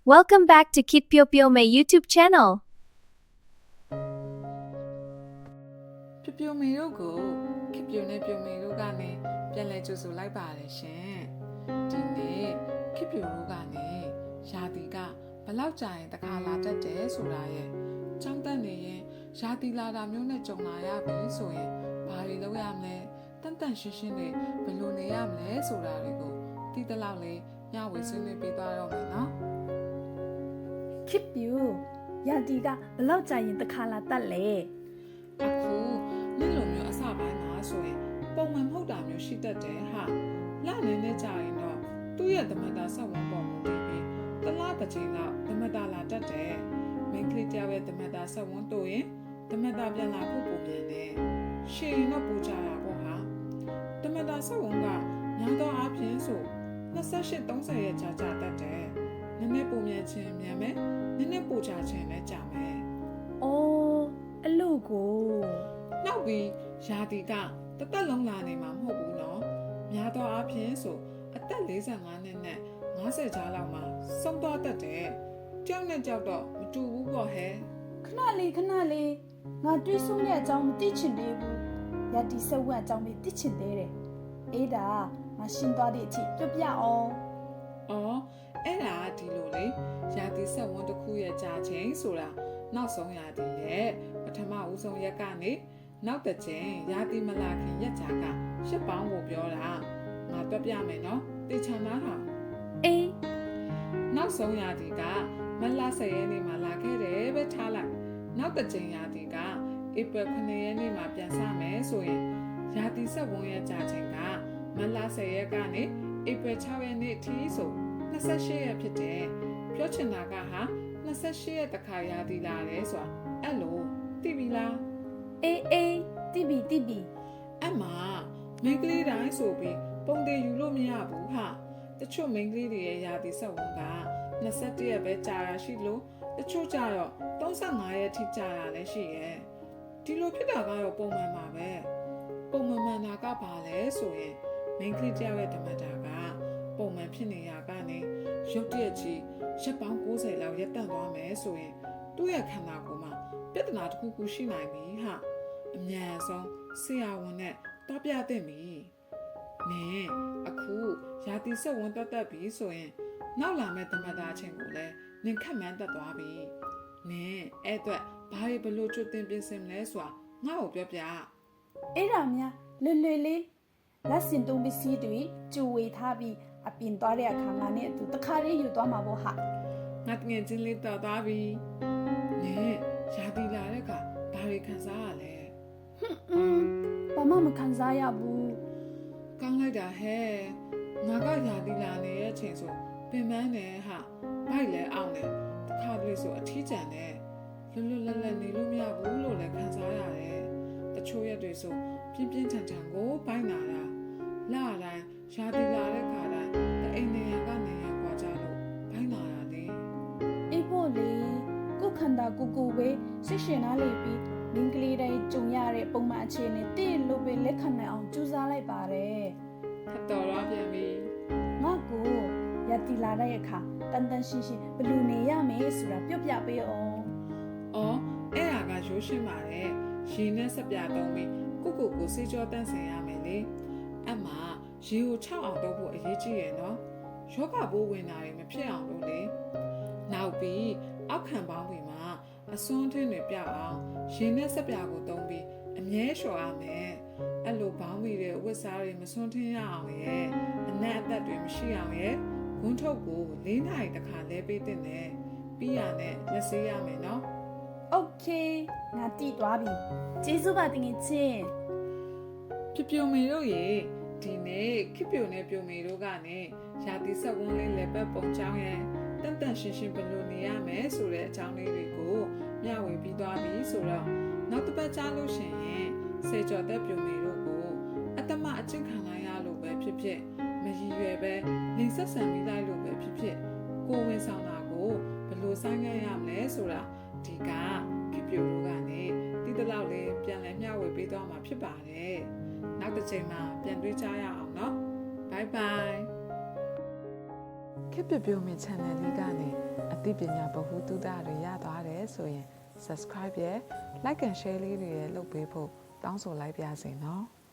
Welcome back to Kit Pyo Pyo My YouTube channel. ပြပြမေတို့ကိုခေပြနဲ့ပြမေတို့ကနေပြန်လဲကြိုဆိုလိုက်ပါတယ်ရှင်ဒီနေ့ခေပြတို့ကနေရာသီကဘလောက်ကြာရင်တခါလာတတ်တယ်ဆိုတာရဲ့ចောင်းတက်နေရင်ရာသီလာတာမျိုးနဲ့ကြုံလာရပြီဆိုရင်ဘာတွေလုပ်ရမလဲတန်တန်ရှင်းရှင်းလေးဘယ်လိုနေရမလဲဆိုတာတွေကိုသိသလောက်လေးညဝေဆွေးနွေးပေးသွားတော့မယ်နော် ခစ်ပြူရာဒီကဘလောက်ကြာရင်တစ်ခါလာတက်လဲ အခုနေ့လိုမျိုးအစပိုင်းမှာဆိုရင်ပုံမှန်မဟုတ်တာမျိုးရှိတတ်တယ်ဟာလနေနဲ့ကြာရင်တော့သူ့ရဲ့သမတာဆက်ဝင်ပေါ်မှုတည်ပြီးတလားတစ်ချိန်လောက်သမတာလာတတ်တယ်မိန်းကလေးတယောက်ရဲ့သမတာဆက်ဝင်တို့ရင်သမတာပြန်လာဖို့ပုံမြန်တယ်ရှည်ရင်တော့ပူကြတာပေါ့ဟာသမတာဆက်ဝင်ကညာတော့အပြင်ဆို28-30ရဲ့ကြာကြာတတ်တယ်နည်းနည်းပုံမြန်ခြင်းမြန်မယ်နည်းနည်းပူကြခြင်းလည်းကြာမယ် အော်အလို့ကို နောက်ပြီးရာသီကတသက်လုံးလာနေမှာမဟုတ်ဘူးနော်များသောအားဖြင့်ဆိုအသက်45နှစ်နဲ့50ကြားလောက်မှာဆုံးသွားတတ်တယ်ကြောက်နဲ့ကြောက်တော့မတူဘူးပေါ့ဟဲ့ ခဏလေးငါတွေးဆုံးရဲ့အကြောင်းမသိချင်သေးဘူးရာဒီစဝက်အကြောင်းလေးသိချင်သေးတယ်အေးဒါငါရှင်းသွားတဲ့အထိပြပြအောင် အော်အဲ့ဒါကဒီလိုလေရာသီဆက်ဝန်းတစ်ခုရဲ့ကြာချိန်ဆိုတာနောက်ဆုံးရာသီရဲ့ပထမဦးဆုံးရက်ကနေနောက်တစ်ချိန်ရာသီမလာခင်ရက်ကြာကရှစ်ပေါင်းကိုပြောတာငါတွက်ပြမယ်နော်တေချာနာဟာ အေး နောက်ဆုံးရာသီကမလ10ရက်နေ့မှာလာခဲ့တယ်ပဲထားလိုက်နောက်တစ်ချိန်ရာသီကဧပြီ9ရက်နေ့မှာပြန်စမယ်ဆိုရင်ရာသီဆက်ဝန်းရဲ့ကြာချိန်ကမလ10ရက်ကနေဧပြီ6ရက်နေ့အထိဆို28ရက်ဖြစ်တယ်ပြောချင်တာကဟာ28ရက်တခါရာသီလာတယ်ဆိုတာအဲ့လိုသိပြီလား အေးတိပြီအမမိန်းကလေးတိုင်းဆိုပြီးပုံသေးယူလို့မရဘူးဟာတချို့မိန်းကလေးတွေရဲ့ရာသီဆက်ဝန်းက21ရက်ပဲကြာတာရှိလို့တချို့ကြတော့35ရက်ထိကြာတာလည်းရှိရဲ့ဒီလိုဖြစ်တာကတော့ပုံမှန်ပါပဲပုံမှန်မှန်တာကဘာလဲဆိုရင်မိန်းကလေးတယောက်ရဲ့ဓမ္မတာကပုံမှန်ဖြစ်နေရကနေရုတ်တရက်ကြီးရက်ပေါင်း90လောက်ရက်တန့်သွားမယ်ဆိုရင်သူ့ရဲ့ခန္ဓာကိုယ်မှာပြဿနာတစ်ခုခုရှိနိုင်ပြီဟာအမြန်ဆုံးဆရာဝန်နဲ့တွားပြသင့်ပြီနင်အခုရာသီဆက်ဝင်တက်ပြီဆိုရင်နောက်လာမဲ့သမတာအချိန်ကိုလည်းနင်ခက်မှန်းတက်သွားပြီနင်အဲ့အတွက်ဘာတွေဘလို့ကျွတ်တင်ပြင်ဆင်မလဲဆိုတာငါ့ကိုပြောပြ အေးဒါများလွယ်လေးလက်စင်တုံးပစ္စည်းတွေကြိုဝေထားပြီးအပြင်သွားတဲ့အခါငါနဲ့အတူတခါလေးယူသွားမှာပေါ့ဟာ ငါတငယ်ချင်းလေးတော်သွားပြီနင်ရာသီလာတဲ့အခါဘာတွေခံစားရလဲ ဘာမှမခံစားရဘူး ကောင်းလိုက်တာဟဲ့ငါကရာသီလာနေတဲ့အချိန်ဆိုပင်ပန်းနေဟာဘိုက်လဲအောင်တယ်တစ်ခါတလေဆိုအထီးကျန်တယ်လွတ်လွတ်လပ်လပ်နေလို့မရဘူးလို့လည်းခံစားရတယ်တချို့ရက်တွေဆိုပြင်းပြင်းထန်ထန်ကိုဘိုက်နာတာလာတိုင်းရာသီလာတဲ့ခါတိုင်းတအိမ်နေရကနေရကွာကြလို့ဘိုက်နာတာလေ အေးဖို့လေကိုခန္ဓာကိုပဲစိတ်ရှင်နားလေပြီးမင်းကလေးတိုင်းကြုံရတဲ့ပုံမှန်အခြေအနေတည့်လို့ပဲလက်ခံနိုင်အောင်ကြိုးစားလိုက်ပါတယ် ထပ်တော်တော့ပြန်ပြီ ငါကိုရတီလာတဲ့အခါတန်တန်ရှင်းရှင်းဘယ်လိုနေရမယ်ဆိုတာပြပြပေးအောင် အော်အဲ့ဒါကရိုးရှင်းပါတယ်ရေနဲ့စပြသုံးပြီးကိုစေးကြောတန့်စင်ရမယ်လေအမှရေကို6အောင်တော့ဖို့အရေးကြီးရယ်နော်ယောဂဘိုးဝင်တာတွေမဖြစ်အောင်လို့လေနောက်ပြီးအောက်ခံပေါင်းပြီးမှအစွန်းထင်းတွေပြအောင်ရေနဲ့စပြကိုသုံးပြီးအမြဲလျှော်ရမယ်အဲ့လိုဘောင်းပြီးတဲ့ဝတ်စားတွေမစွန်းထင်းရအောင်ရဲ့အနက်အသက်တွေမရှိအောင်ရဲ့ဂွန်းထုတ်ကို4နာရီတစ်ခါလဲပေးတဲ့နဲ့ပြီးရနဲ့လက်ဆေးရမယ်နော် โอเคငါတိသွားပြီကျေးဇူးပါတင်ငယ်ချင်း ပြမေတို့ရေဒီနေ့ခေပြိုနဲ့ပြမေတို့ကနေရာသီဆက်ဝန်းလေးလက်ပတ်ပုံချောင်းရဲ့တန်တန်ရှင်းရှင်းဘယ်လိုနေရမယ်ဆိုတဲ့အကြောင်းလေးတွေကိုမျှဝေပြီးသွားပြီဆိုတော့နောက်တစ်ပတ်ကြားလို့ရှိရင်စေကျော်သက်ပြမေတို့ကိုအတ္တမအကျင့်ခံလိုက်ရလို့ပဲဖြစ်ဖြစ်မရည်ရွယ်ပဲလိန်ဆက်ဆံပြီးလိုက်လို့ပဲဖြစ်ဖြစ်ကိုဝင်ဆောင်တာကိုဘယ်လိုဆိုင်ခဲ့ရမလဲဆိုတာဒီကခေပြိုတို့ကနေတိတလောက်လေးပြန်လည်မျှဝေပေးသွားမှာဖြစ်ပါတယ်နောက်တစ်ချိန်မှာပြန်တွေ့ကြရအောင်เนาะ bye bye ခေပြပြမင်း channel လေးကနေအ သိပညာဗဟုသုတတွေရသွားတယ်ဆိုရင် subscribe ရဲ့ like and share လေးတွေရဲ့လုပ်ပေးဖို့တောင်းဆိုလိုက်ပါစေနော်။